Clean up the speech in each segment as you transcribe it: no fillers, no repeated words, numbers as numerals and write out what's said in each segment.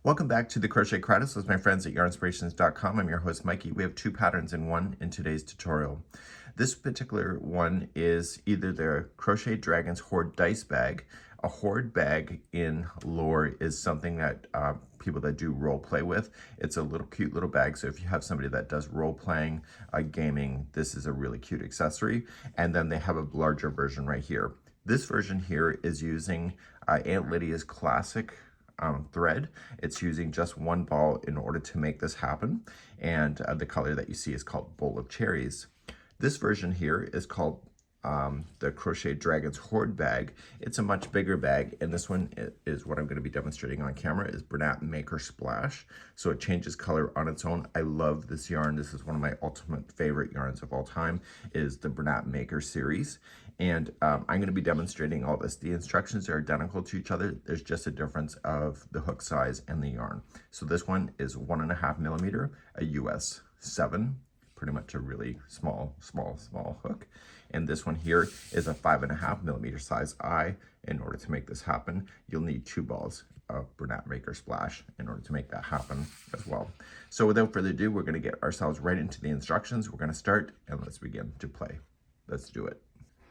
Welcome back to the Crochet Credits with my friends at Yarnspirations.com. I'm your host, Mikey. We have two patterns in one in today's tutorial. This particular one is either the Crochet Dragons Hoard dice bag. A hoard bag in lore is something that people that do role play with. It's a little cute little bag, so if you have somebody that does role playing, gaming, this is a really cute accessory. And then they have a larger version right here. This version here is using Aunt Lydia's classic thread. It's using just one ball in order to make this happen, and the color that you see is called Bowl of Cherries. This version here is called the Crochet Dragons Hoard bag. It's a much bigger bag, and this one is what I'm going to be demonstrating on camera is Bernat Maker Splash. So it changes color on its own. I love this yarn. This is one of my ultimate favorite yarns of all time, is the Bernat Maker series. And I'm going to be demonstrating all this. The instructions are identical to each other. There's just a difference of the hook size and the yarn. So this one is 1.5 millimeter, a US 7, pretty much a really small hook. And this one here is a 5.5 millimeter size eye. In order to make this happen, you'll need 2 balls of Bernat Maker Splash in order to make that happen as well. So without further ado, we're going to get ourselves right into the instructions. We're going to start and let's begin to play. Let's do it.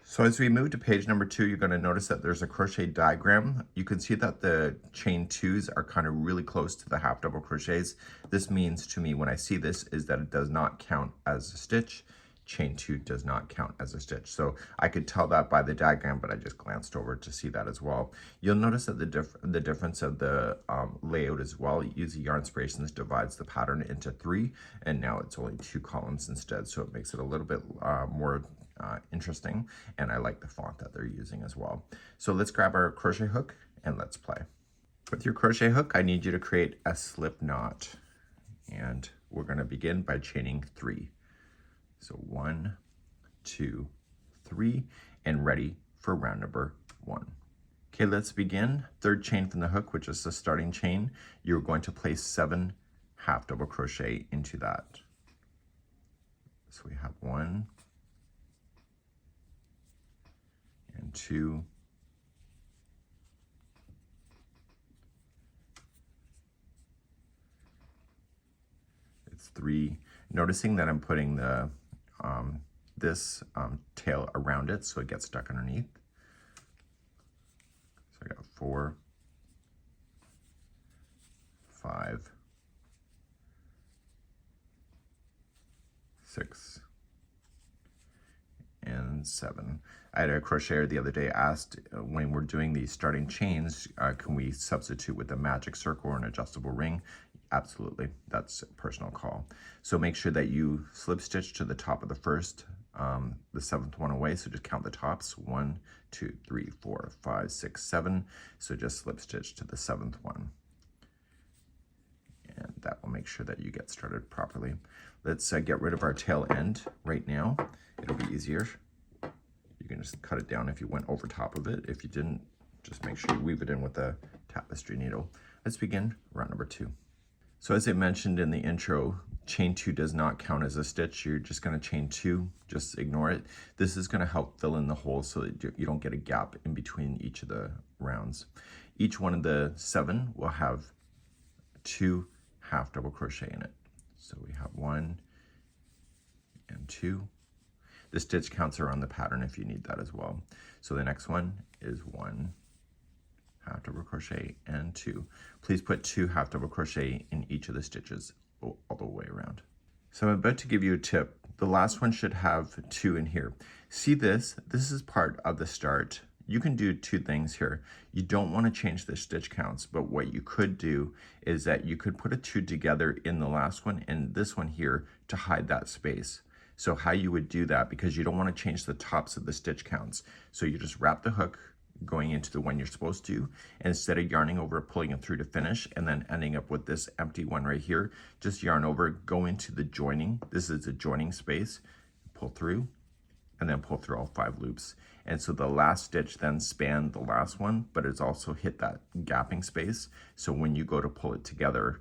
So as we move to page number 2, you're going to notice that there's a crochet diagram. You can see that the chain 2s are kind of really close to the half double crochets. This means to me when I see this is that it does not count as a stitch. Chain 2 does not count as a stitch. So I could tell that by the diagram, but I just glanced over to see that as well. You'll notice that the difference of the layout as well. Using Yarnspirations divides the pattern into 3, and now it's only 2 columns instead. So it makes it a little bit more interesting, and I like the font that they're using as well. So let's grab our crochet hook and let's play. With your crochet hook, I need you to create a slip knot, and we're going to begin by chaining 3. So 1, 2, 3, and ready for round number 1. Okay, let's begin. 3rd chain from the hook, which is the starting chain. You're going to place 7 half double crochet into that. So we have 1 and 2 it's 3. Noticing that I'm putting the this tail around it so it gets stuck underneath. So I got 4, 5, 6, and 7. I had a crocheter the other day asked when we're doing these starting chains, can we substitute with a magic circle or an adjustable ring? Absolutely, that's a personal call. So make sure that you slip stitch to the top of the first, the 7th one away. So just count the tops, 1, 2, 3, 4, 5, 6, 7. So just slip stitch to the 7th one. And that will make sure that you get started properly. Let's get rid of our tail end right now. It'll be easier. You can just cut it down if you went over top of it. If you didn't, just make sure you weave it in with a tapestry needle. Let's begin round number 2. So as I mentioned in the intro, chain 2 does not count as a stitch. You're just going to chain 2, just ignore it. This is going to help fill in the holes so that you don't get a gap in between each of the rounds. Each one of the 7 will have 2 half double crochet in it. So we have 1 and 2. The stitch counts are on the pattern if you need that as well. So the next one is 1 half double crochet and 2. Please put 2 half double crochet in each of the stitches all the way around. So I'm about to give you a tip. The last one should have 2 in here. See this? This is part of the start. You can do 2 things here. You don't want to change the stitch counts, but what you could do is that you could put a 2 together in the last one and this one here to hide that space. So how you would do that, because you don't want to change the tops of the stitch counts. So you just wrap the hook going into the one you're supposed to, and instead of yarning over, pulling it through to finish, and then ending up with this empty one right here, just yarn over, go into the joining. This is a joining space, pull through, and then pull through all 5 loops. And so the last stitch then spanned the last one, but it's also hit that gapping space. So when you go to pull it together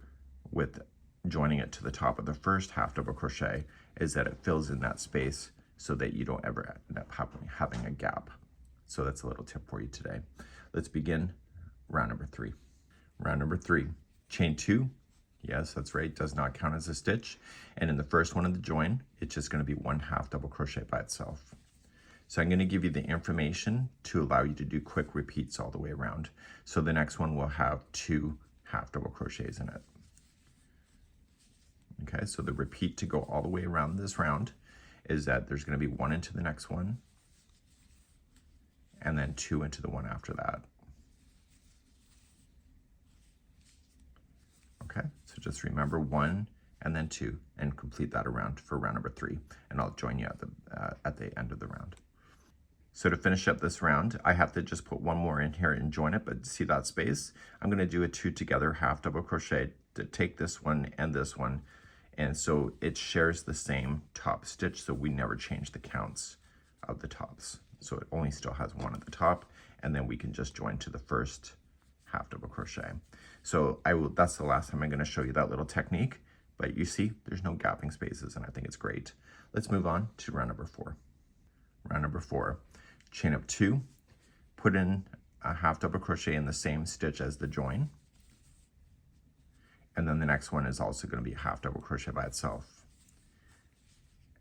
with joining it to the top of the first half double crochet, is that it fills in that space so that you don't ever end up having a gap. So that's a little tip for you today. Let's begin round number 3. Round number 3. chain 2. Yes, that's right, does not count as a stitch. And in the first one of the join, it's just going to be 1 half double crochet by itself. So I'm going to give you the information to allow you to do quick repeats all the way around. So the next one will have 2 half double crochets in it. Okay, so the repeat to go all the way around this round is that there's going to be 1 into the next one, and then 2 into the one after that. Okay, so just remember 1 and then 2, and complete that around for round number 3, and I'll join you at the end of the round. So to finish up this round, I have to just put one more in here and join it, but see that space? I'm going to do a 2 together half double crochet to take this one and this one, and so it shares the same top stitch, so we never change the counts of the tops. So it only still has 1 at the top, and then we can just join to the first half double crochet. So that's the last time I'm going to show you that little technique, but you see there's no gapping spaces, and I think it's great. Let's move on to round number 4. Round number 4, chain up 2, put in a half double crochet in the same stitch as the join, and then the next one is also going to be a half double crochet by itself,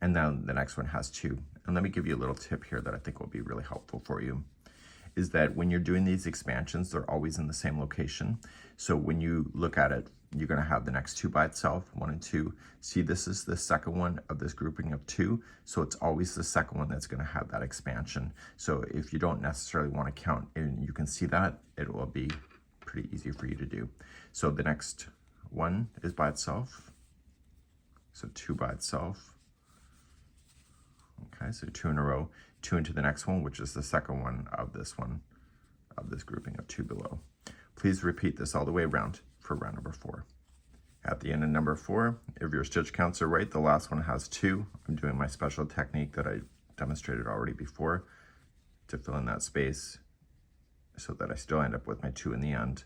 and then the next one has 2. And let me give you a little tip here that I think will be really helpful for you, is that when you're doing these expansions, they're always in the same location. So when you look at it, you're going to have the next 2 by itself, 1 and 2. See, this is the second one of this grouping of 2, so it's always the second one that's going to have that expansion. So if you don't necessarily want to count, and you can see that, it will be pretty easy for you to do. So the next one is by itself, so 2 by itself. Okay, so 2 in a row, 2 into the next one, which is the second one, of this grouping of 2 below. Please repeat this all the way around for round number 4. At the end of number 4, if your stitch counts are right, the last one has 2. I'm doing my special technique that I demonstrated already before to fill in that space so that I still end up with my 2 in the end,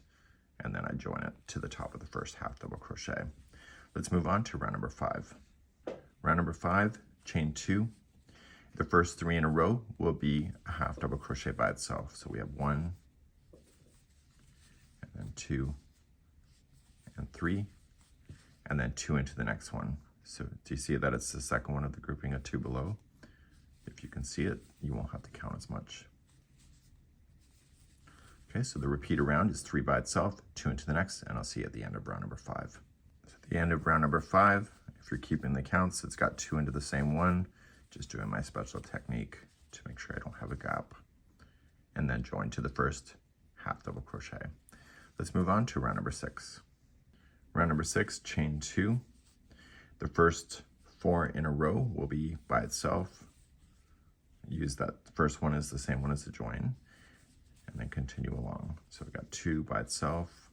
and then I join it to the top of the first half double crochet. Let's move on to round number 5. Round number 5, chain 2. The first 3 in a row will be a half double crochet by itself. So we have 1, and then 2, and 3, and then 2 into the next one. So do you see that it's the second one of the grouping of 2 below? If you can see it, you won't have to count as much. Okay, so the repeat around is 3 by itself, 2 into the next, and I'll see you at the end of round number 5. So at the end of round number 5, if you're keeping the counts, it's got 2 into the same one, just doing my special technique to make sure I don't have a gap, and then join to the first half double crochet. Let's move on to round number 6. Round number 6, chain 2. The first 4 in a row will be by itself. Use that the first one is the same one as the join, and then continue along. So we've got 2 by itself,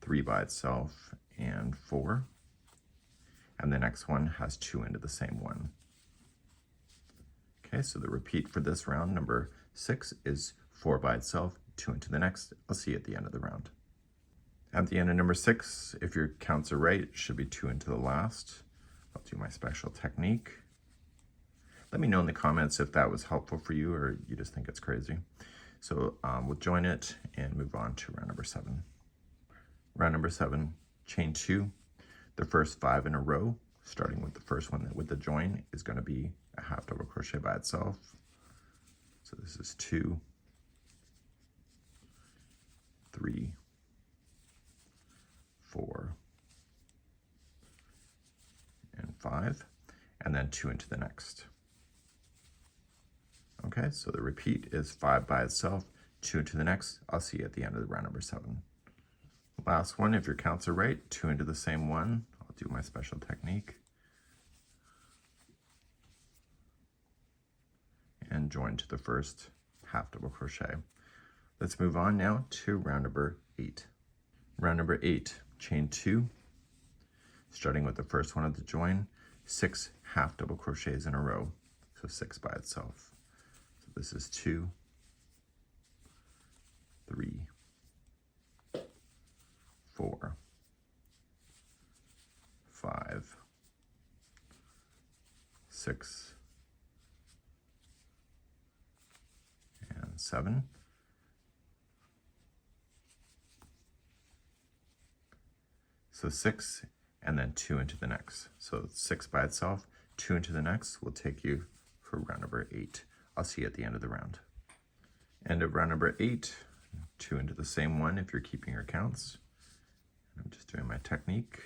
3 by itself, and 4. And the next one has 2 into the same one. Okay, so the repeat for this round, number 6, is 4 by itself, 2 into the next. I'll see you at the end of the round. At the end of number 6, if your counts are right, it should be 2 into the last. I'll do my special technique. Let me know in the comments if that was helpful for you or you just think it's crazy. So we'll join it and move on to round number 7. Round number 7, chain 2. The first 5 in a row, starting with the first one with the join, is going to be a half double crochet by itself. So this is 2, 3, 4, and 5, and then 2 into the next. Okay, so the repeat is 5 by itself, 2 into the next. I'll see you at the end of the round number 7. Last one, if your counts are right, 2 into the same one. I'll do my special technique. And join to the first half double crochet. Let's move on now to round number 8. Round number 8, chain 2, starting with the first one of the join, 6 half double crochets in a row, so 6 by itself. So this is 2, 3, 4, 5, 6, and 7. So 6 and then 2 into the next. So 6 by itself, 2 into the next will take you for round number 8. I'll see you at the end of the round. End of round number 8, 2 into the same one if you're keeping your counts. I'm just doing my technique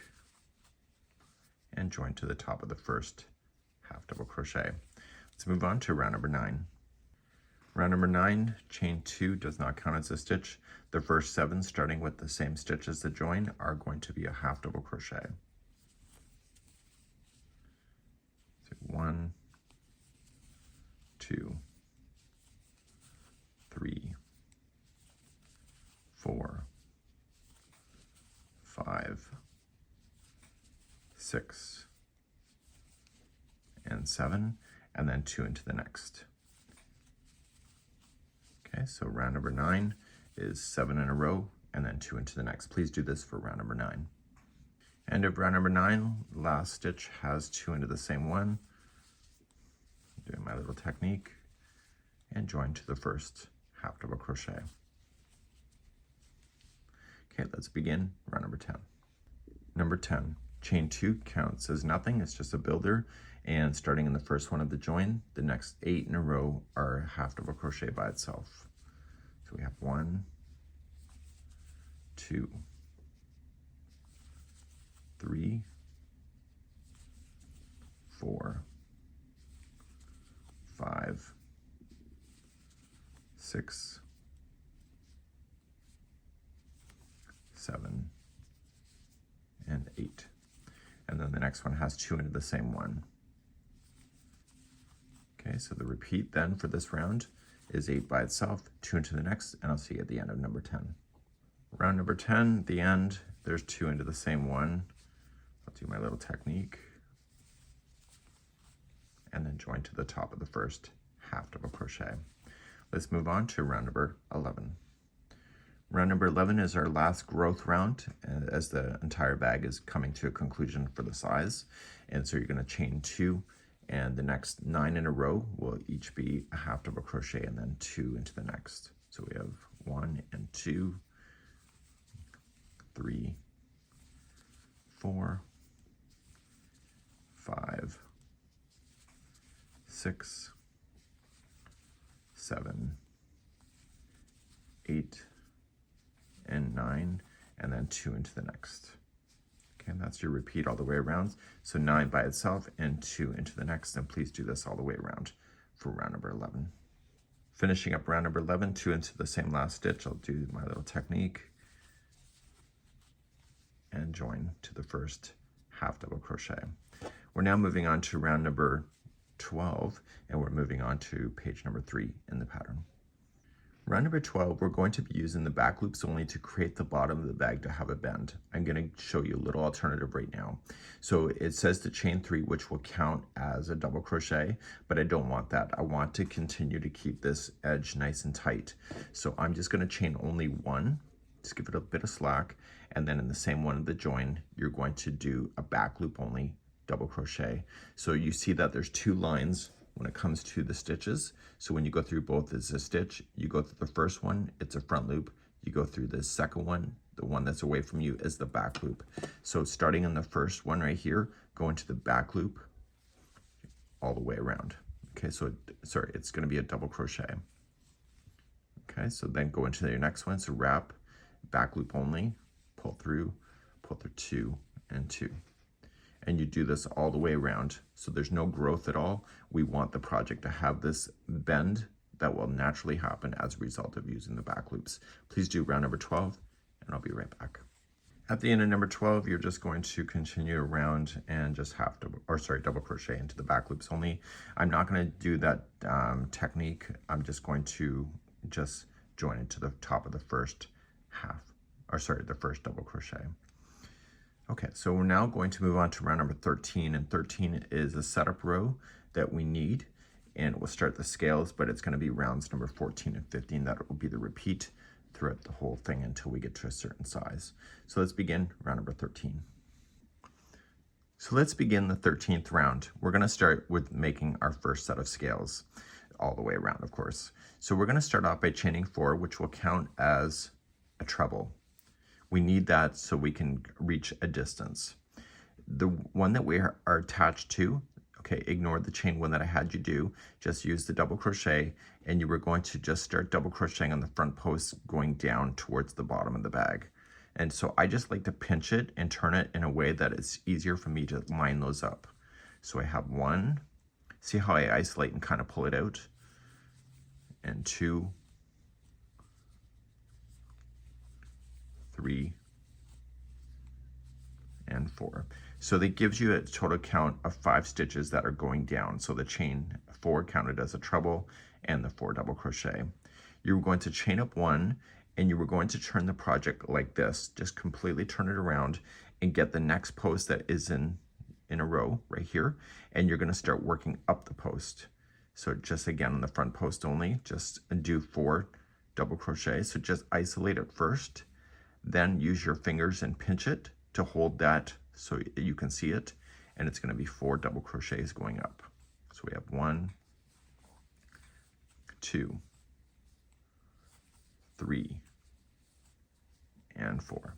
and join to the top of the first half double crochet. Let's move on to round number 9. Round number 9, chain 2 does not count as a stitch. The first 7, starting with the same stitch as the join, are going to be a half double crochet. So 1, 2, 3, 4, 5, 6, and 7, and then 2 into the next. Okay, so round number 9 is 7 in a row and then 2 into the next. Please do this for round number 9. End of round number 9, last stitch has 2 into the same one. Doing my little technique and join to the first half double crochet. Okay, let's begin round number 10. Number 10, chain 2 counts as nothing, it's just a builder, and starting in the first one of the join, the next 8 in a row are half double crochet by itself. So we have 1, 2, 3, 4, 5, 6, 7, and 8. And then the next one has 2 into the same one. Okay, so the repeat then for this round is 8 by itself, 2 into the next, and I'll see you at the end of number 10. Round number 10, the end, there's 2 into the same one. I'll do my little technique and then join to the top of the first half double crochet. Let's move on to round number 11. Round number 11 is our last growth round as the entire bag is coming to a conclusion for the size. And so you're going to chain 2, and the next 9 in a row will each be a half double crochet and then 2 into the next. So we have 1 and 2, 3, 4, 5, 6, 7, 8, and 9, and then 2 into the next. Okay, and that's your repeat all the way around. So 9 by itself and 2 into the next, and please do this all the way around for round number 11. Finishing up round number 11, 2 into the same last stitch. I'll do my little technique and join to the first half double crochet. We're now moving on to round number 12, and we're moving on to page number 3 in the pattern. Round number 12, we're going to be using the back loops only to create the bottom of the bag to have a bend. I'm going to show you a little alternative right now. So it says to chain 3, which will count as a double crochet, but I don't want that. I want to continue to keep this edge nice and tight. So I'm just going to chain only 1, just give it a bit of slack, and then in the same one of the join, you're going to do a back loop only double crochet. So you see that there's 2 lines when it comes to the stitches. So when you go through both, it's a stitch. You go through the first one, it's a front loop. You go through the second one, the one that's away from you is the back loop. So starting in the first one right here, go into the back loop all the way around. Okay, so sorry, it's going to be a double crochet. Okay, so then go into your next one. So wrap, back loop only, pull through 2 and 2. And you do this all the way around, so there's no growth at all. We want the project to have this bend that will naturally happen as a result of using the back loops. Please do round number 12, and I'll be right back. At the end of number 12, you're just going to continue around and just double crochet into the back loops only. I'm not going to do that technique. I'm just going to just join into the top of the first the first double crochet. Okay, so we're now going to move on to round number 13, and 13 is a setup row that we need, and we'll start the scales, but it's going to be rounds number 14 and 15 that will be the repeat throughout the whole thing until we get to a certain size. So let's begin round number 13. So let's begin the 13th round. We're going to start with making our first set of scales all the way around, of course. So we're going to start off by chaining 4, which will count as a treble. We need that so we can reach a distance. The one that we are attached to, okay, ignore the chain one that I had you do, just use the double crochet, and you were going to just start double crocheting on the front post going down towards the bottom of the bag. And so I just like to pinch it and turn it in a way that it's easier for me to line those up. So I have one, see how I isolate and kind of pull it out, and 2, 3, and 4. So that gives you a total count of 5 stitches that are going down. So the chain 4 counted as a treble and the 4 double crochet. You're going to chain up 1, and you were going to turn the project like this. Just completely turn it around and get the next post that is in a row right here, and you're going to start working up the post. So just again on the front post only, just do 4 double crochet. So just isolate it first, then use your fingers and pinch it to hold that so you can see it, and it's going to be 4 double crochets going up. So we have 1, 2, 3, and 4.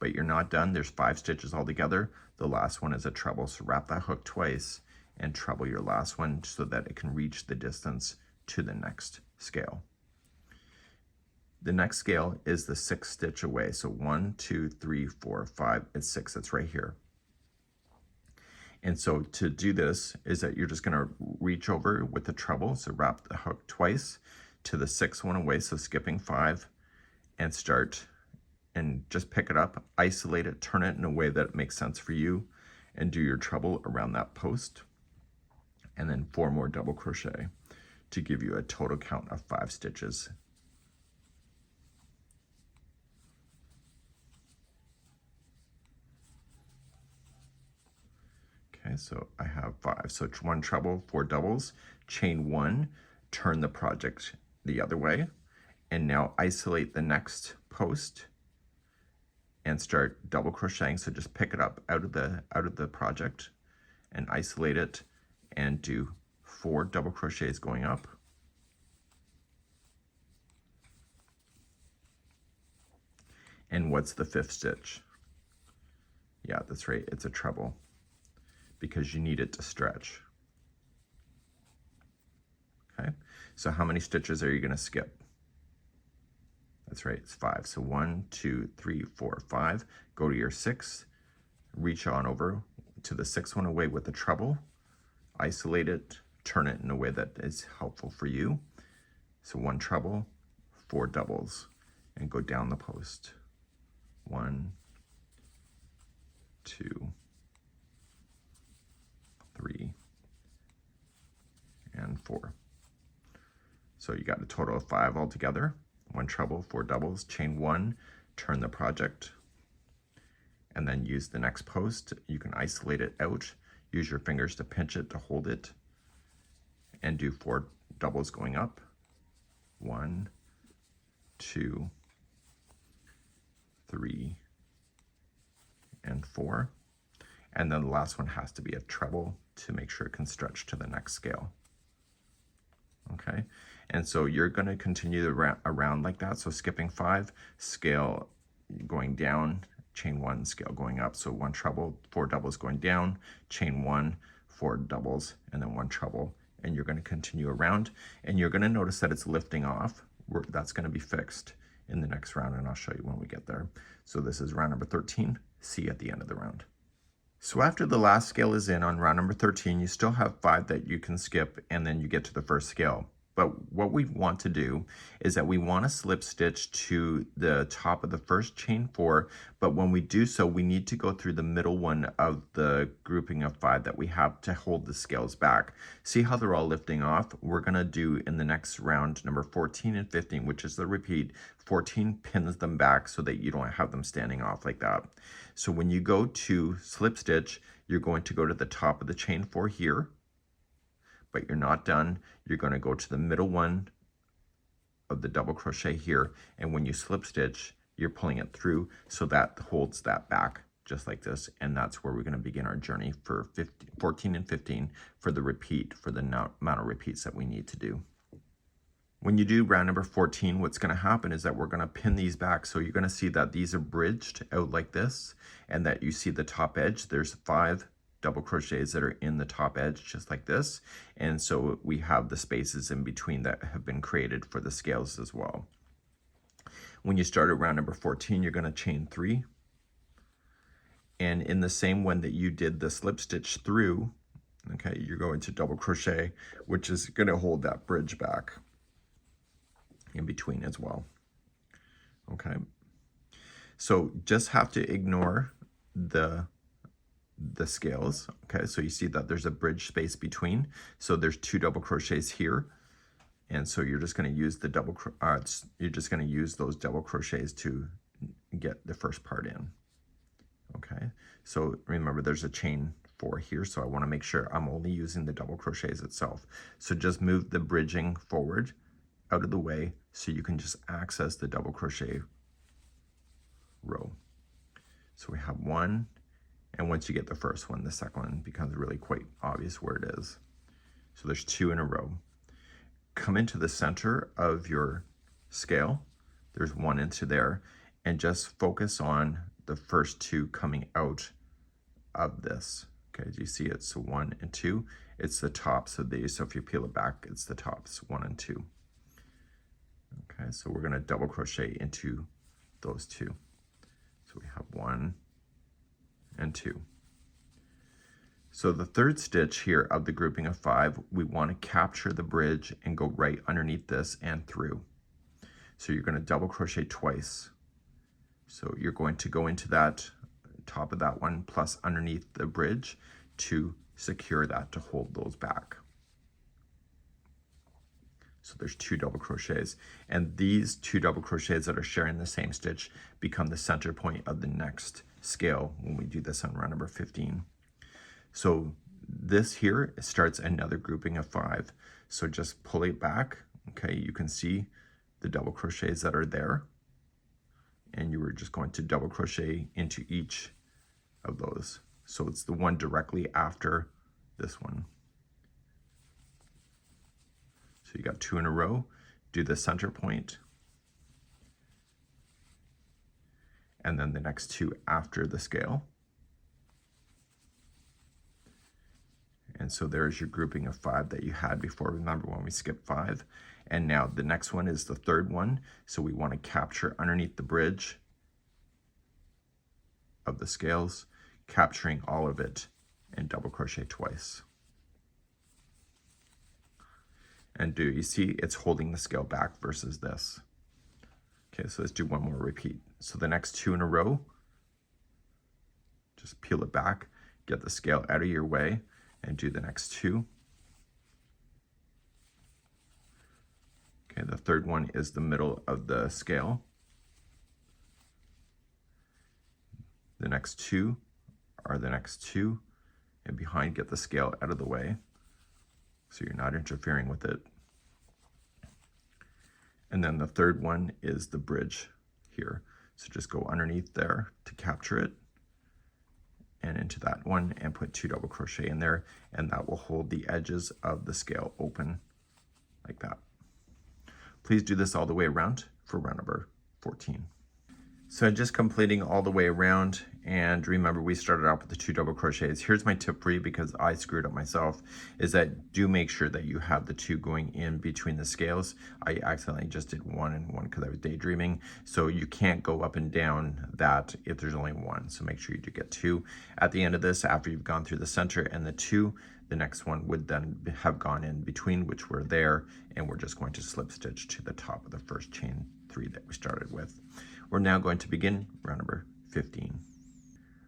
But you're not done. There's 5 stitches altogether. The last one is a treble, so wrap that hook twice and treble your last one so that it can reach the distance to the next scale. The next scale is the 6th stitch away. So 1, 2, 3, 4, 5, and 6. It's right here. And so to do this is that you're just going to reach over with the treble. So wrap the hook twice to the 6th one away. So skipping 5 and start and just pick it up, isolate it, turn it in a way that makes sense for you, and do your treble around that post. And then 4 more double crochet to give you a total count of 5 stitches. Okay, so I have 5. So it's 1 treble, 4 doubles, chain 1, turn the project the other way, and now isolate the next post and start double crocheting. So just pick it up out of the project and isolate it and do 4 double crochets going up. And what's the 5th stitch? Yeah, that's right, it's a treble, because you need it to stretch. Okay, so how many stitches are you going to skip? That's right, it's 5. So 1, 2, 3, 4, 5. Go to your 6th, reach on over to the 6th one away with the treble, isolate it, turn it in a way that is helpful for you. So 1 treble, 4 doubles, and go down the post. 1, 2, 3, and 4. So you got a total of 5 altogether. 1 treble, 4 doubles, chain 1, turn the project, and then use the next post. You can isolate it out, use your fingers to pinch it to hold it, and do 4 doubles going up. 1, 2, 3, and 4. And then the last one has to be a treble to make sure it can stretch to the next scale. Okay, and so you're going to continue around like that. So skipping 5, scale going down, chain 1, scale going up. So 1 treble, 4 doubles going down, chain 1, 4 doubles, and then 1 treble. And you're going to continue around, and you're going to notice that it's lifting off. That's going to be fixed in the next round, and I'll show you when we get there. So this is round number 13. See you at the end of the round. So after the last scale is in on round number 13, you still have 5 that you can skip, and then you get to the first scale. But what we want to do is that we want to slip stitch to the top of the first chain 4, but when we do so, we need to go through the middle one of the grouping of 5 that we have to hold the scales back. See how they're all lifting off? We're going to do in the next round number 14 and 15, which is the repeat. 14 pins them back so that you don't have them standing off like that. So when you go to slip stitch, you're going to go to the top of the chain 4 here, but you're not done. You're going to go to the middle one of the double crochet here, and when you slip stitch, you're pulling it through so that holds that back just like this, and that's where we're going to begin our journey for 14 and 15 for the repeat, for the amount of repeats that we need to do. When you do round number 14, what's going to happen is that we're going to pin these back. So you're going to see that these are bridged out like this, and that you see the top edge. There's 5 double crochets that are in the top edge, just like this. And so we have the spaces in between that have been created for the scales as well. When you start at round number 14, you're going to chain 3. And in the same one that you did the slip stitch through, okay, you're going to double crochet, which is going to hold that bridge back in between as well. Okay, so just have to ignore the scales. Okay, so you see that there's a bridge space between, so there's 2 double crochets here, and so you're just going to use the you're just going to use those double crochets to get the first part in. Okay, so remember there's a chain 4 here, so I want to make sure I'm only using the double crochets itself. So just move the bridging forward out of the way so you can just access the double crochet row. So we have 1, and once you get the first one, the second one becomes really quite obvious where it is. So there's 2 in a row. Come into the center of your scale, there's 1 into there, and just focus on the first 2 coming out of this. Okay, do you see it? So 1 and 2, it's the top. So if you peel it back, it's the tops, 1 and 2. Okay, so we're going to double crochet into those 2. So we have 1 and 2. So the third stitch here of the grouping of 5, we want to capture the bridge and go right underneath this and through. So you're going to double crochet twice. So you're going to go into that top of that one plus underneath the bridge to secure that, to hold those back. So there's 2 double crochets, and these 2 double crochets that are sharing the same stitch become the center point of the next scale when we do this on round number 15. So this here starts another grouping of 5. So just pull it back. Okay, you can see the double crochets that are there, and you were just going to double crochet into each of those. So it's the one directly after this one. So you got 2 in a row, do the center point, and then the next 2 after the scale. And so there's your grouping of 5 that you had before. Remember when we skipped 5. And now the next one is the third one. So we want to capture underneath the bridge of the scales, capturing all of it, and double crochet twice. And do you see it's holding the scale back versus this? Okay, so let's do one more repeat. So the next 2 in a row, just peel it back, get the scale out of your way, and do the next 2. Okay, the third one is the middle of the scale. The next 2 are the next 2, and behind, get the scale out of the way so you're not interfering with it. And then the third one is the bridge here. So just go underneath there to capture it, and into that one, and put 2 double crochet in there, and that will hold the edges of the scale open like that. Please do this all the way around for round number 14. So just completing all the way around, and remember we started off with the 2 double crochets. Here's my tip for you, because I screwed up myself, is that do make sure that you have the 2 going in between the scales. I accidentally just did 1 and 1 because I was daydreaming. So you can't go up and down that if there's only 1. So make sure you do get 2. At the end of this, after you've gone through the center and the 2, the next one would then have gone in between, which were there, and we're just going to slip stitch to the top of the first chain 3 that we started with. We're now going to begin round number 15.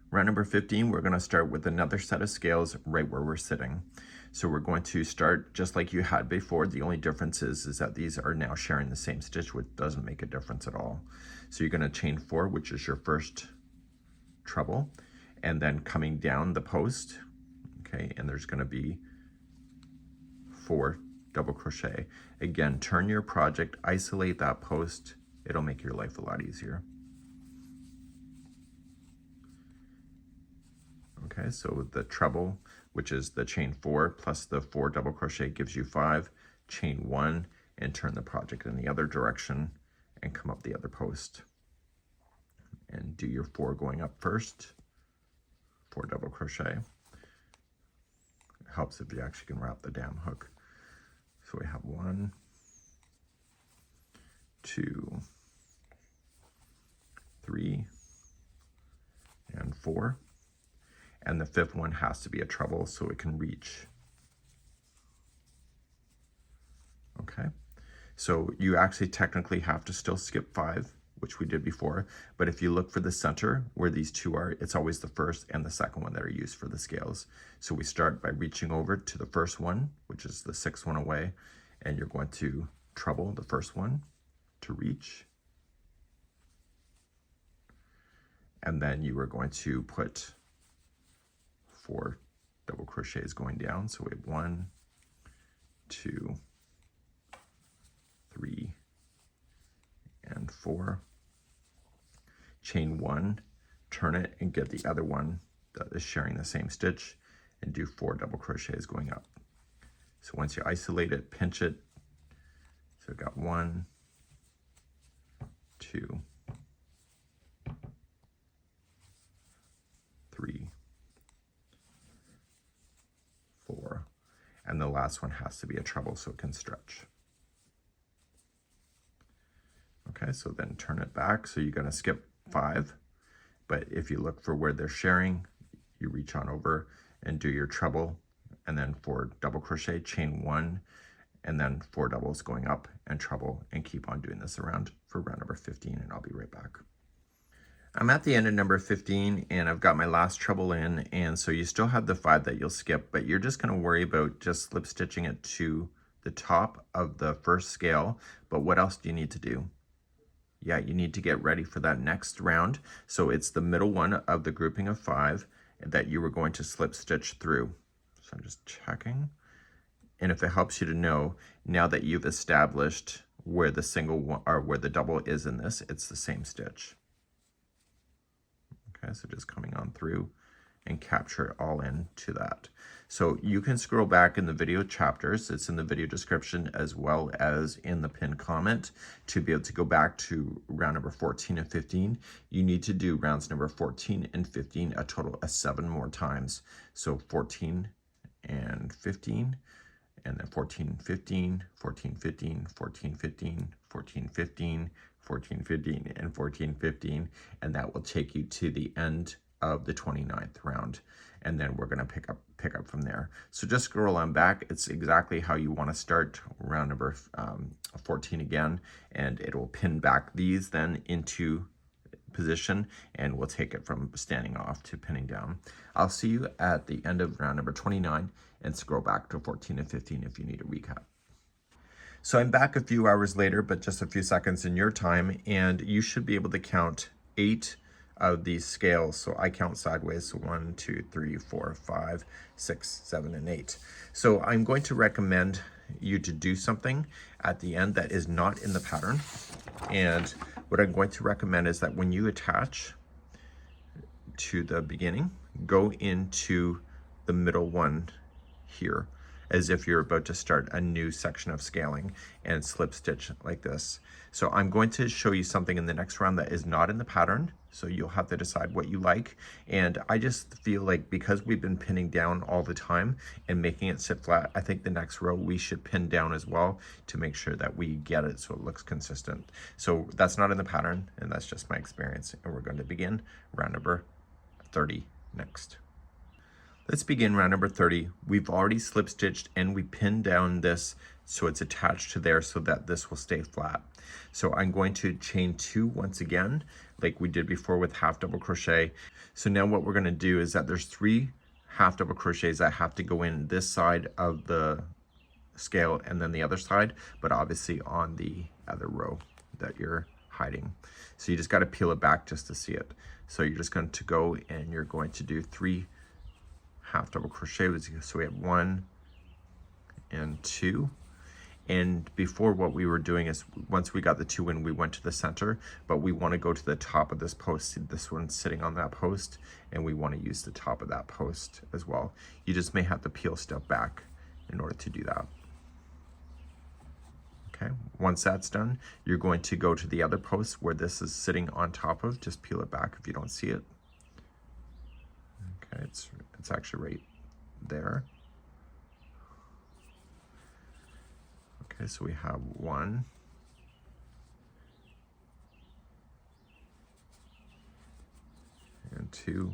Round number 15, we're going to start with another set of scales right where we're sitting. So we're going to start just like you had before. The only difference is that these are now sharing the same stitch, which doesn't make a difference at all. So you're going to chain 4, which is your first treble, and then coming down the post, okay, and there's going to be 4 double crochet. Again, turn your project, isolate that post. It'll make your life a lot easier. Okay, so the treble, which is the chain 4 plus the 4 double crochet, gives you 5, chain 1, and turn the project in the other direction and come up the other post. And do your 4 going up first, 4 double crochet. It helps if you actually can wrap the damn hook. So we have 1, 2, 3, and 4. And the 5th one has to be a treble so it can reach. Okay, so you actually technically have to still skip 5, which we did before, but if you look for the center where these 2 are, it's always the 1st and the 2nd one that are used for the scales. So we start by reaching over to the 1st one, which is the 6th one away, and you're going to treble the 1st one to reach. And then you are going to put 4 double crochets going down. So we have 1, 2, 3, and 4. Chain 1, turn it, and get the other one that is sharing the same stitch, and do 4 double crochets going up. So once you isolate it, pinch it. So we've got 1, 2, 3, 4, and the last one has to be a treble so it can stretch. Okay, so then turn it back. So you're going to skip 5, but if you look for where they're sharing, you reach on over and do your treble, and then 4 double crochet, chain 1, and then 4 doubles going up and treble, and keep on doing this around for round number 15, and I'll be right back. I'm at the end of number 15, and I've got my last treble in, and so you still have the 5 that you'll skip, but you're just going to worry about just slip stitching it to the top of the first scale. But what else do you need to do? Yeah, you need to get ready for that next round. So it's the middle one of the grouping of 5 that you were going to slip stitch through. So I'm just checking. And if it helps you to know, now that you've established where the single one, or where the double is in this, it's the same stitch. Okay, so just coming on through and capture it all into that. So you can scroll back in the video chapters, it's in the video description as well as in the pinned comment, to be able to go back to round number 14 and 15. You need to do rounds number 14 and 15 a total of 7 more times. So 14 and 15, and then 14, 15, 14, 15, 14, 15, 14, 15, 14, 15, and 14, 15, and that will take you to the end of the 29th round, and then we're going to pick up from there. So just scroll on back. It's exactly how you want to start round number 14 again, and it will pin back these then into position, and we'll take it from standing off to pinning down. I'll see you at the end of round number 29, and scroll back to 14 and 15 if you need a recap. So I'm back a few hours later, but just a few seconds in your time, and you should be able to count 8 of these scales. So I count sideways, so 1, 2, 3, 4, 5, 6, 7, and 8. So I'm going to recommend you to do something at the end that is not in the pattern. And what I'm going to recommend is that when you attach to the beginning, go into the middle one here, as if you're about to start a new section of scaling, and slip stitch like this. So I'm going to show you something in the next round that is not in the pattern, so you'll have to decide what you like. And I just feel like because we've been pinning down all the time and making it sit flat, I think the next row we should pin down as well to make sure that we get it so it looks consistent. So that's not in the pattern, and that's just my experience. And we're going to begin round number 30 next. Let's begin round number 30. We've already slip stitched and we pinned down this so it's attached to there so that this will stay flat. So I'm going to chain 2 once again, like we did before with half double crochet. So now what we're going to do is that there's 3 half double crochets that have to go in this side of the scale and then the other side, but obviously on the other row that you're hiding. So you just got to peel it back just to see it. So you're just going to go and you're going to do 3 half double crochet. So we have 1 and 2. And before, what we were doing is once we got the 2 in, we went to the center, but we want to go to the top of this post. This one's sitting on that post, and we want to use the top of that post as well. You just may have to peel stuff back in order to do that. Okay, once that's done, you're going to go to the other post where this is sitting on top of. Just peel it back if you don't see it. Okay, it's actually right there. Okay, so we have 1, and 2,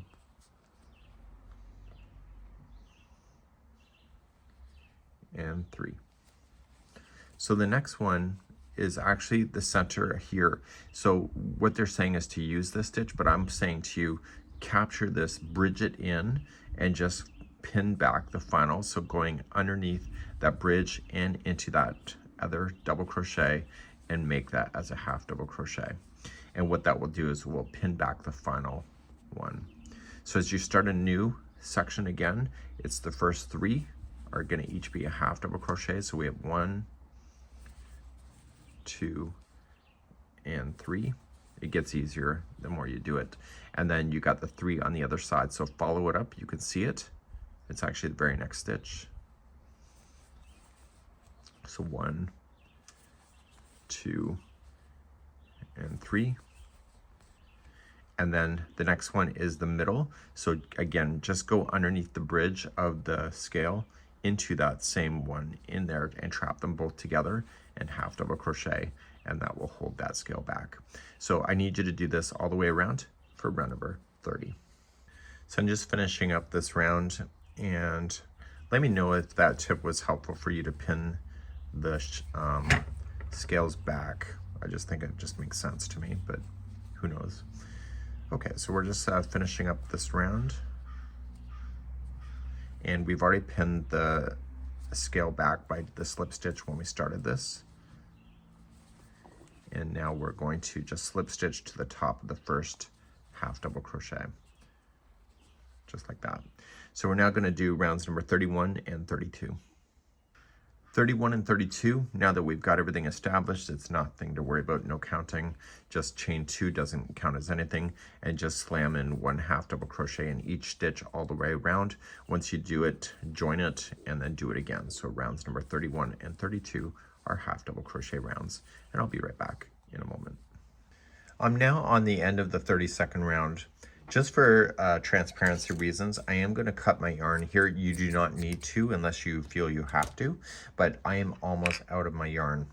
and 3. So the next one is actually the center here. So what they're saying is to use this stitch, but I'm saying to you, capture this, bridge it in, and just pin back the final. So going underneath that bridge and into that other double crochet and make that as a half double crochet. And what that will do is we'll pin back the final one. So as you start a new section again, it's the first 3 are going to each be a half double crochet. So we have 1, 2, and 3. It gets easier the more you do it. And then you got the 3 on the other side. So follow it up, you can see it. It's actually the very next stitch. So 1, 2, and 3. And then the next one is the middle. So again, just go underneath the bridge of the scale into that same one in there and trap them both together and half double crochet, and that will hold that scale back. So I need you to do this all the way around for round number 30. So I'm just finishing up this round, and let me know if that tip was helpful for you to pin the scales back. I just think it just makes sense to me, but who knows. Okay, so we're just finishing up this round, and we've already pinned the scale back by the slip stitch when we started this. And now we're going to just slip stitch to the top of the first half double crochet, just like that. So we're now going to do rounds number 31 and 32. 31 and 32, now that we've got everything established, it's nothing to worry about, no counting. Just chain 2 doesn't count as anything, and just slam in 1 half double crochet in each stitch all the way around. Once you do it, join it, and then do it again. So rounds number 31 and 32 are half double crochet rounds, and I'll be right back in a moment. I'm now on the end of the 32nd round. Just for transparency reasons, I am going to cut my yarn here. You do not need to unless you feel you have to, but I am almost out of my yarn.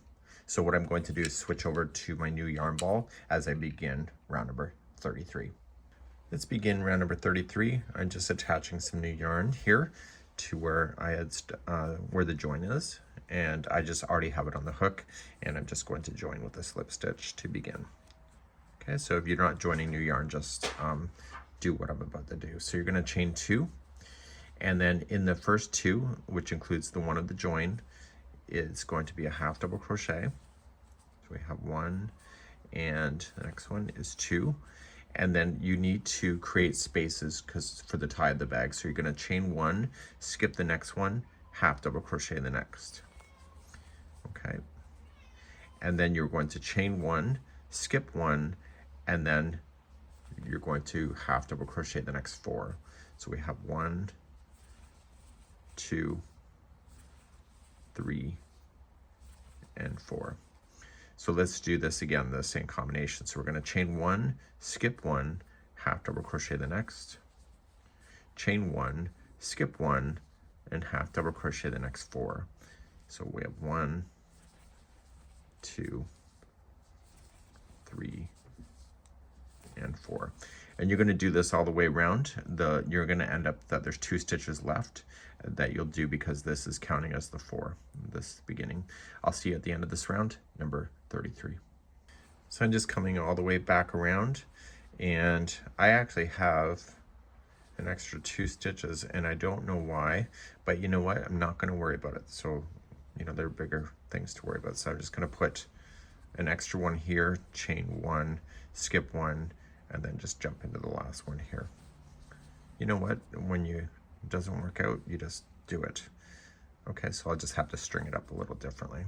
So what I'm going to do is switch over to my new yarn ball as I begin round number 33. Let's begin round number 33. I'm just attaching some new yarn here to where I had where the join is, and I just already have it on the hook, and I'm just going to join with a slip stitch to begin. Okay, so if you're not joining new yarn, just do what I'm about to do. So you're going to chain 2, and then in the first 2, which includes the one of the join, it's going to be a half double crochet. So we have 1, and the next one is 2, and then you need to create spaces because for the tie of the bag. So you're going to chain 1, skip the next one, half double crochet the next. Okay, and then you're going to chain 1, skip 1, and then you're going to half double crochet the next 4. So we have 1, 2, 3, and 4. So let's do this again, the same combination. So we're going to chain 1, skip 1, half double crochet the next, chain 1, skip 1, and half double crochet the next 4. So we have 1, 2, 3, and 4. And you're going to do this all the way around. You're going to end up that there's 2 stitches left that you'll do because this is counting as the 4, this beginning. I'll see you at the end of this round, number 33. So I'm just coming all the way back around, and I actually have an extra 2 stitches, and I don't know why, but you know what? I'm not going to worry about it. So, you know, there are bigger things to worry about. So I'm just going to put an extra one here, chain 1, skip 1, and then just jump into the last one here. You know what? When it doesn't work out, you just do it. Okay, so I'll just have to string it up a little differently.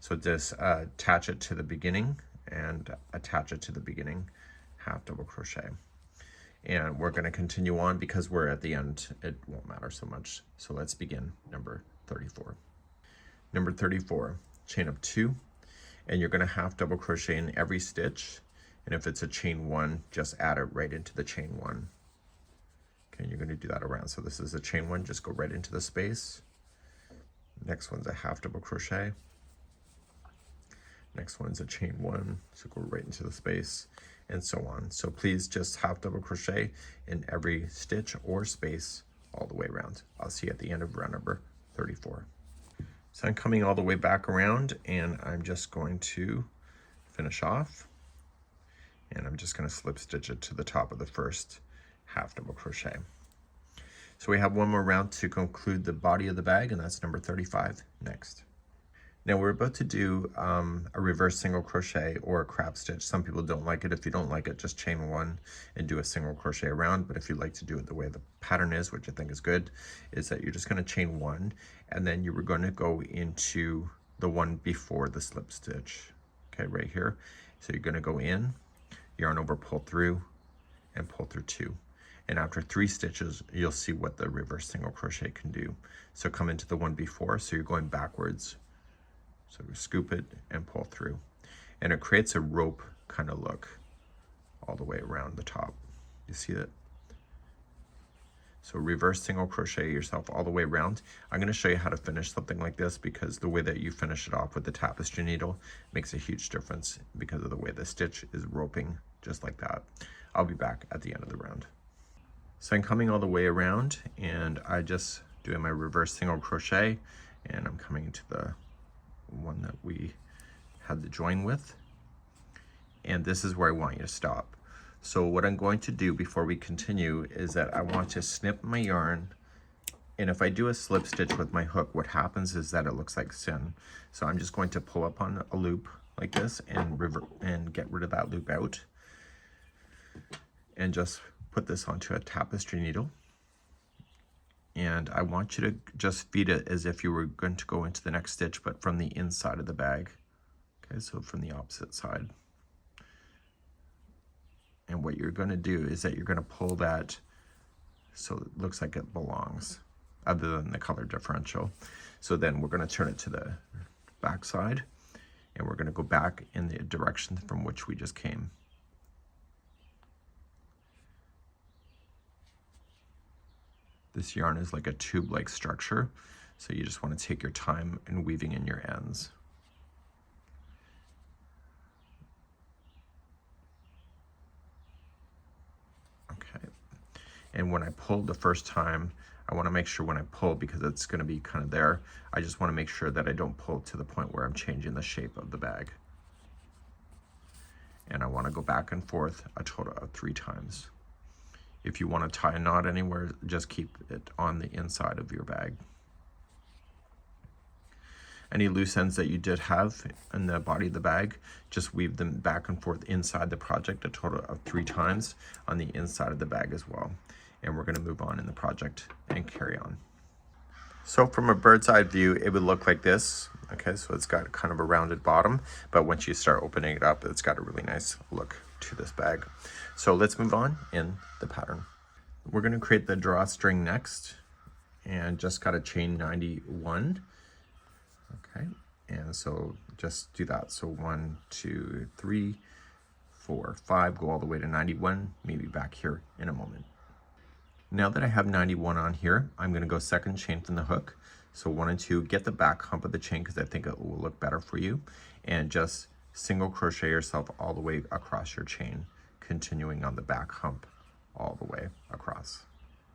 So just attach it to the beginning and attach it to the beginning, half double crochet. And we're going to continue on because we're at the end. It won't matter so much. So let's begin number 34. Number 34, chain up 2, And you're going to half double crochet in every stitch, and if it's a chain 1, just add it right into the chain 1. Okay, and you're going to do that around. So this is a chain 1, just go right into the space. Next one's a half double crochet. Next one's a chain 1, so go right into the space, and so on. So please just half double crochet in every stitch or space all the way around. I'll see you at the end of round number 34. So I'm coming all the way back around, and I'm just going to finish off, and I'm just going to slip stitch it to the top of the first half double crochet. So we have one more round to conclude the body of the bag, and that's number 35 next. Now we're about to do a reverse single crochet or a crab stitch. Some people don't like it. If you don't like it, just chain 1 and do a single crochet around. But if you like to do it the way the pattern is, which I think is good, is that you're just going to chain 1, and then you were going to go into the one before the slip stitch. Okay, right here. So you're going to go in, yarn over, pull through, and pull through 2. And after 3 stitches, you'll see what the reverse single crochet can do. So come into the one before, so you're going backwards. So scoop it and pull through. And it creates a rope kind of look all the way around the top. You see that? So reverse single crochet yourself all the way around. I'm going to show you how to finish something like this, because the way that you finish it off with the tapestry needle makes a huge difference because of the way the stitch is roping just like that. I'll be back at the end of the round. So I'm coming all the way around, and I just doing my reverse single crochet, and I'm coming to the one that we had the join with, and this is where I want you to stop. So what I'm going to do before we continue is that I want to snip my yarn, and if I do a slip stitch with my hook, what happens is that it looks like sin. So I'm just going to pull up on a loop like this and get rid of that loop out, and just put this onto a tapestry needle. And I want you to just feed it as if you were going to go into the next stitch, but from the inside of the bag. Okay, so from the opposite side. And what you're going to do is that you're going to pull that so it looks like it belongs, other than the color differential. So then we're going to turn it to the back side, and we're going to go back in the direction from which we just came. This yarn is like a tube-like structure, so you just want to take your time in weaving in your ends. Okay, and when I pulled the first time, I want to make sure when I pull, because it's going to be kind of there, I just want to make sure that I don't pull to the point where I'm changing the shape of the bag. And I want to go back and forth a total of 3 times. If you want to tie a knot anywhere, just keep it on the inside of your bag. Any loose ends that you did have in the body of the bag, just weave them back and forth inside the project a total of 3 times on the inside of the bag as well. And we're going to move on in the project and carry on. So from a bird's eye view, it would look like this. Okay, so it's got kind of a rounded bottom, but once you start opening it up, it's got a really nice look to this bag. So let's move on in the pattern. We're going to create the drawstring next, and just got to chain 91. Okay, and so just do that. So 1, 2, 3, 4, 5, go all the way to 91, maybe back here in a moment. Now that I have 91 on here, I'm going to go second chain from the hook. So 1 and 2, get the back hump of the chain because I think it will look better for you, and just single crochet yourself all the way across your chain, continuing on the back hump all the way across.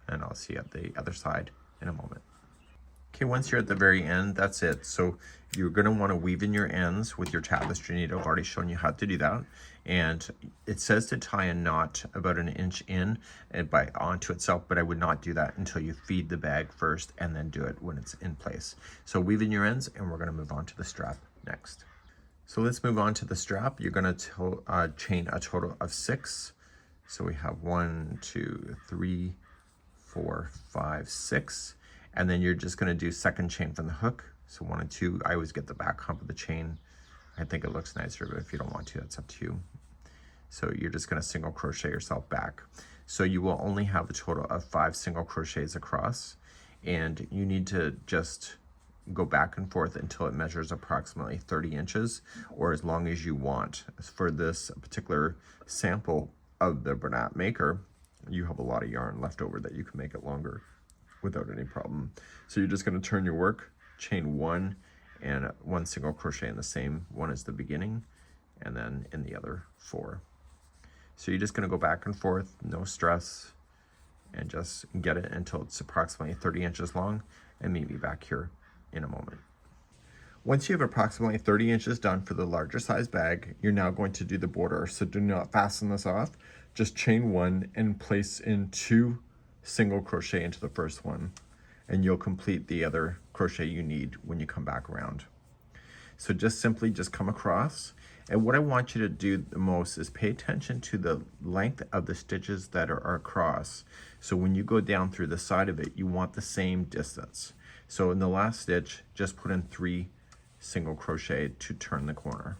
And I'll see you at the other side in a moment. Okay, once you're at the very end, that's it. So you're going to want to weave in your ends with your tapestry needle. I've already shown you how to do that. And it says to tie a knot about 1 inch in and onto itself, but I would not do that until you feed the bag first and then do it when it's in place. So weave in your ends, and we're going to move on to the strap next. So let's move on to the strap. You're going to chain a total of 6. So we have 1, 2, 3, 4, 5, 6. And then you're just going to do second chain from the hook. So 1 and 2, I always get the back hump of the chain. I think it looks nicer, but if you don't want to, that's up to you. So you're just going to single crochet yourself back. So you will only have a total of 5 single crochets across, and you need to just go back and forth until it measures approximately 30 inches, or as long as you want. For this particular sample of the Bernat maker, you have a lot of yarn left over that you can make it longer without any problem. So you're just going to turn your work, chain 1 and 1 single crochet in the same one as the beginning, and then in the other 4. So you're just going to go back and forth, no stress, and just get it until it's approximately 30 inches long, and meet me back here in a moment. Once you have approximately 30 inches done for the larger size bag, you're now going to do the border. So do not fasten this off, just chain 1 and place in 2 single crochet into the first one, and you'll complete the other crochet you need when you come back around. So just simply come across, and what I want you to do the most is pay attention to the length of the stitches that are across. So when you go down through the side of it, you want the same distance. So in the last stitch, just put in 3 single crochet to turn the corner.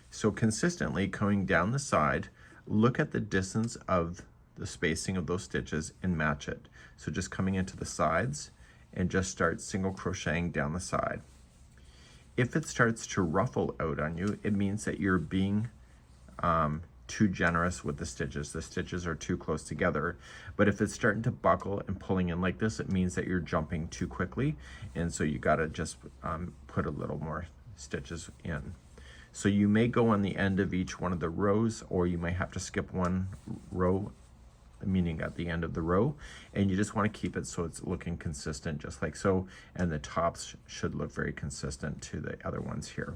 So consistently coming down the side, look at the distance of the spacing of those stitches and match it. So just coming into the sides and just start single crocheting down the side. If it starts to ruffle out on you, it means that you're being too generous with the stitches. The stitches are too close together. But if it's starting to buckle and pulling in like this, it means that you're jumping too quickly. And so you gotta just put a little more stitches in. So you may go on the end of each one of the rows, or you may have to skip one row, meaning at the end of the row, and you just want to keep it so it's looking consistent, just like so, and the tops should look very consistent to the other ones here.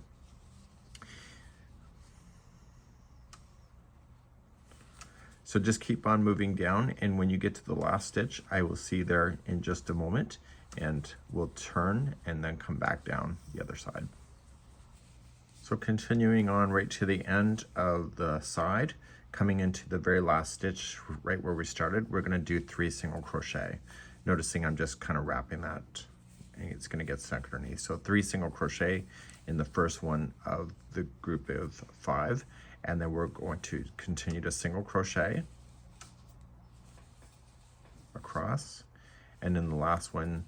So just keep on moving down, and when you get to the last stitch, I will see there in just a moment, and we'll turn and then come back down the other side. So continuing on right to the end of the side, coming into the very last stitch right where we started, we're going to do 3 single crochet. Noticing I'm just kind of wrapping that, and it's going to get stuck underneath. So 3 single crochet in the first one of the group of 5, and then we're going to continue to single crochet across, and in the last one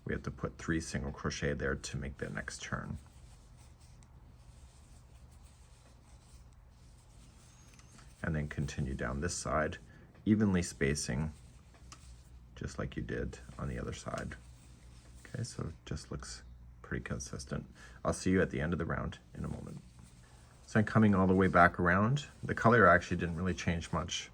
we have to put 3 single crochet there to make the next turn. And then continue down this side, evenly spacing, just like you did on the other side. Okay, so it just looks pretty consistent. I'll see you at the end of the round in a moment. So I'm coming all the way back around. The color actually didn't really change much,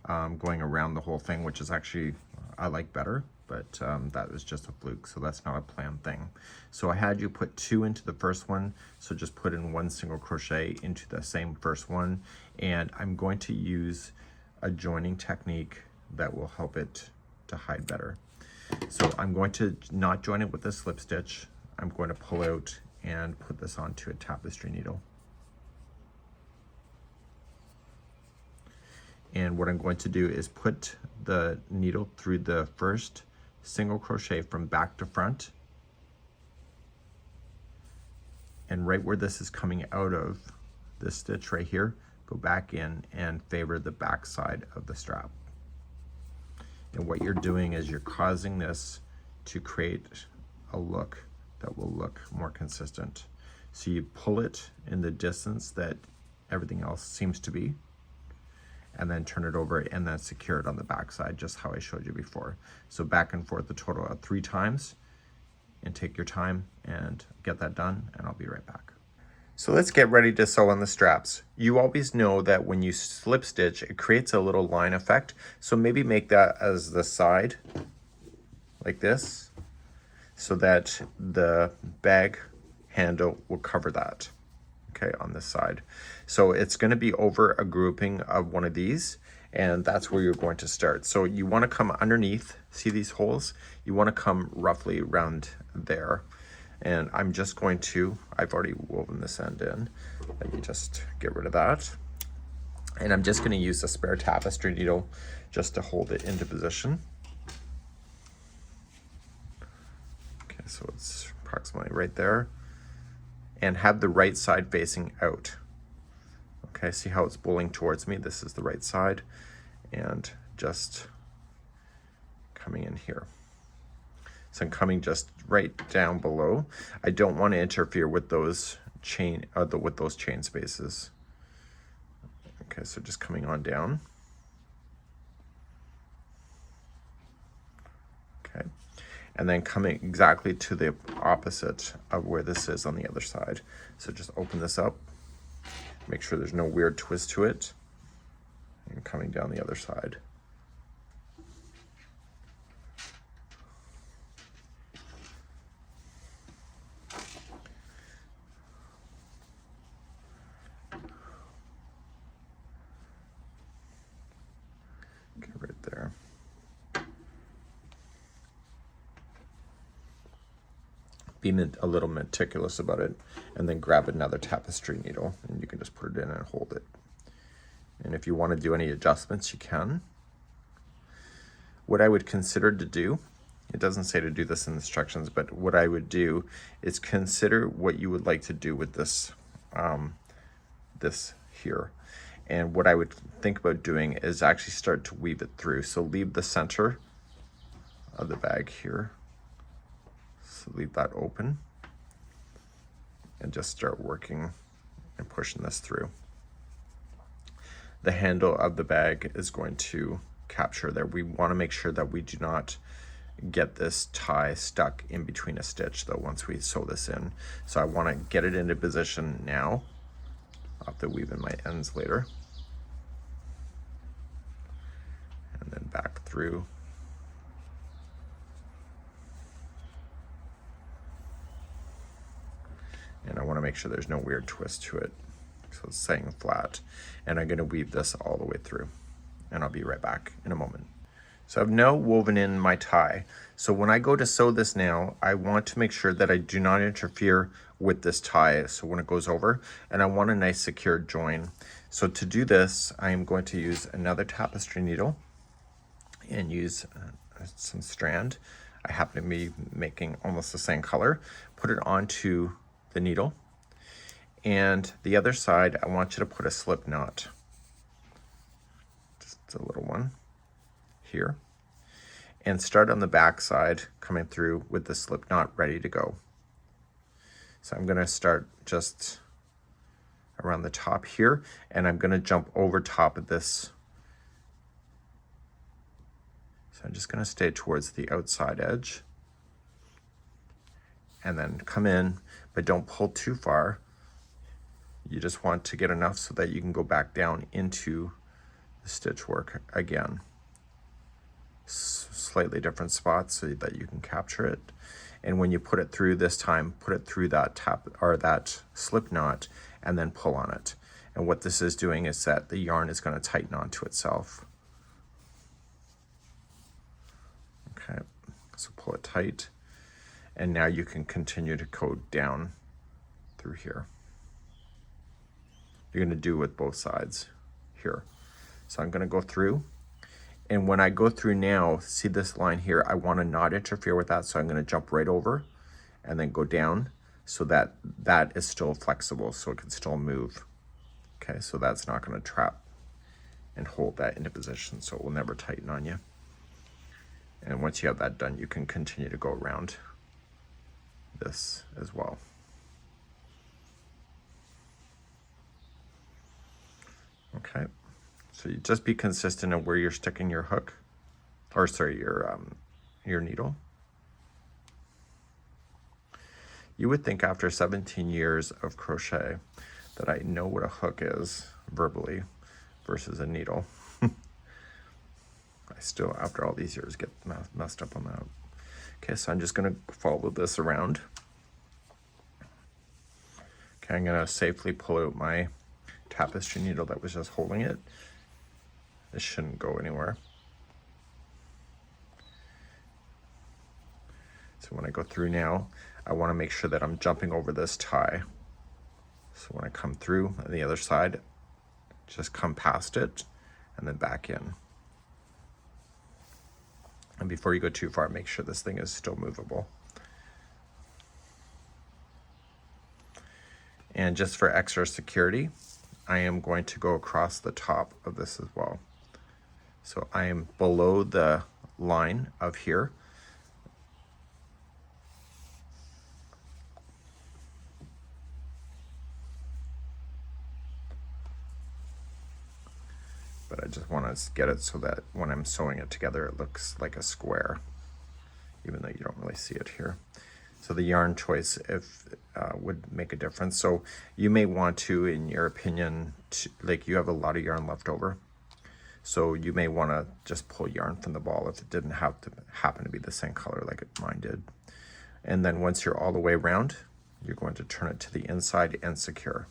going around the whole thing, which is actually, I like better, but that was just a fluke, so that's not a planned thing. So I had you put 2 into the first one, so just put in 1 single crochet into the same first one, and I'm going to use a joining technique that will help it to hide better. So I'm going to not join it with a slip stitch. I'm going to pull out and put this onto a tapestry needle. And what I'm going to do is put the needle through the first single crochet from back to front, and right where this is coming out of this stitch right here, go back in and favor the back side of the strap. And what you're doing is you're causing this to create a look that will look more consistent. So you pull it in the distance that everything else seems to be, and then turn it over and then secure it on the back side, just how I showed you before. So back and forth a total of 3 times, and take your time and get that done, and I'll be right back. So let's get ready to sew on the straps. You always know that when you slip stitch, it creates a little line effect. So maybe make that as the side, like this, so that the bag handle will cover that. Okay, on this side. So it's going to be over a grouping of one of these, and that's where you're going to start. So you want to come underneath, see these holes? You want to come roughly around there. And I'm just going to, I've already woven this end in. Let me just get rid of that. And I'm just going to use a spare tapestry needle just to hold it into position. Okay, so it's approximately right there. And have the right side facing out. Okay, see how it's pulling towards me? This is the right side, and just coming in here. So I'm coming just right down below. I don't want to interfere with those chain spaces. Okay, so just coming on down. Okay, and then coming exactly to the opposite of where this is on the other side. So just open this up, make sure there's no weird twist to it, and coming down the other side. Okay, right there. Be a little meticulous about it, and then grab another tapestry needle, and you can just put it in and hold it. And if you want to do any adjustments, you can. What I would consider to do, it doesn't say to do this in the instructions, but what I would do is consider what you would like to do with this, this here. And what I would think about doing is actually start to weave it through. So leave the center of the bag here. So leave that open and just start working and pushing this through. The handle of the bag is going to capture there. We want to make sure that we do not get this tie stuck in between a stitch though once we sew this in. So I want to get it into position now. I'll have to weave in my ends later. And then back through. And I want to make sure there's no weird twist to it. So it's staying flat. And I'm going to weave this all the way through. And I'll be right back in a moment. So I've now woven in my tie. So when I go to sew this now, I want to make sure that I do not interfere with this tie. So when it goes over, and I want a nice secure join. So to do this, I am going to use another tapestry needle and use some strand. I happen to be making almost the same color. Put it onto the needle. And the other side, I want you to put a slip knot. Just a little one here. And start on the back side, coming through with the slip knot ready to go. So I'm going to start just around the top here, and I'm going to jump over top of this. So I'm just going to stay towards the outside edge and then come in, but don't pull too far. You just want to get enough so that you can go back down into the stitch work again. Slightly different spots so that you can capture it. And when you put it through this time, put it through that tap or that slip knot and then pull on it. And what this is doing is that the yarn is going to tighten onto itself. Okay, so pull it tight. And now you can continue to go down through here. You're going to do with both sides here. So I'm going to go through. And when I go through now, see this line here, I want to not interfere with that. So I'm going to jump right over and then go down so that that is still flexible so it can still move. Okay, so that's not going to trap and hold that into position so it will never tighten on you. And once you have that done, you can continue to go around this as well. Okay. So you just be consistent of where you're sticking your hook, or sorry, your needle. You would think after 17 years of crochet that I know what a hook is verbally versus a needle. I still, after all these years, get messed up on that. Okay, so I'm just gonna follow this around. Okay, I'm gonna safely pull out my tapestry needle that was just holding it. This shouldn't go anywhere. So when I go through now, I want to make sure that I'm jumping over this tie. So when I come through on the other side, just come past it and then back in. And before you go too far, make sure this thing is still movable. And just for extra security, I am going to go across the top of this as well. So I am below the line of here. I just want to get it so that when I'm sewing it together, it looks like a square, even though you don't really see it here. So the yarn choice would make a difference. So you may want to, in your opinion, like you have a lot of yarn left over. So you may want to just pull yarn from the ball if it didn't have to happen to be the same color like mine did. And then once you're all the way around, you're going to turn it to the inside and secure.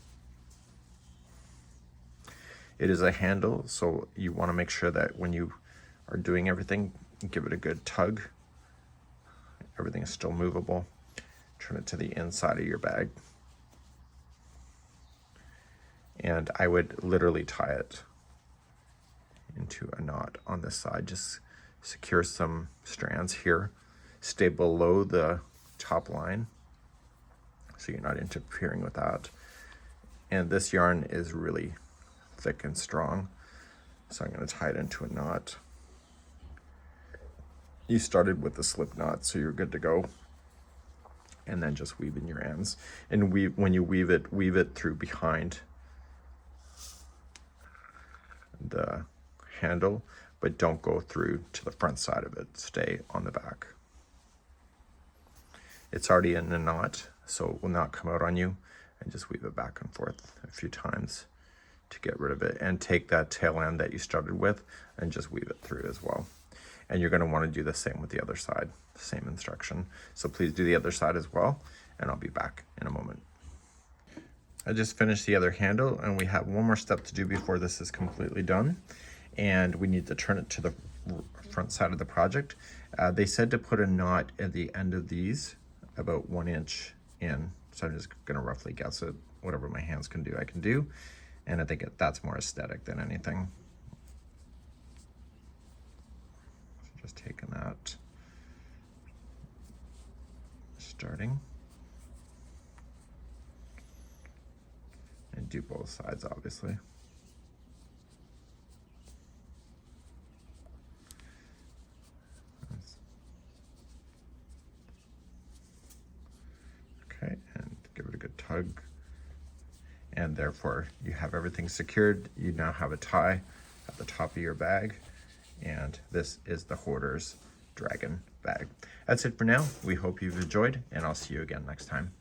It is a handle, so you want to make sure that when you are doing everything, give it a good tug. Everything is still movable. Turn it to the inside of your bag. And I would literally tie it into a knot on this side. Just secure some strands here. Stay below the top line so you're not interfering with that. And this yarn is really thick and strong, so I'm going to tie it into a knot. You started with the slip knot, so you're good to go. And then just weave in your ends. And when you weave it through behind the handle, but don't go through to the front side of it. Stay on the back. It's already in a knot, so it will not come out on you. And just weave it back and forth a few times to get rid of it. And take that tail end that you started with and just weave it through as well. And you're going to want to do the same with the other side, same instruction. So please do the other side as well, and I'll be back in a moment. I just finished the other handle, and we have one more step to do before this is completely done. And we need to turn it to the front side of the project. They said to put a knot at the end of these about 1 inch in. So I'm just going to roughly guess it. Whatever my hands can do, I can do. And I think that's more aesthetic than anything. Just taking that, starting, and do both sides, obviously. Okay, and give it a good tug. And therefore, you have everything secured. You now have a tie at the top of your bag. And this is the Hoarder's Dragon bag. That's it for now. We hope you've enjoyed, and I'll see you again next time.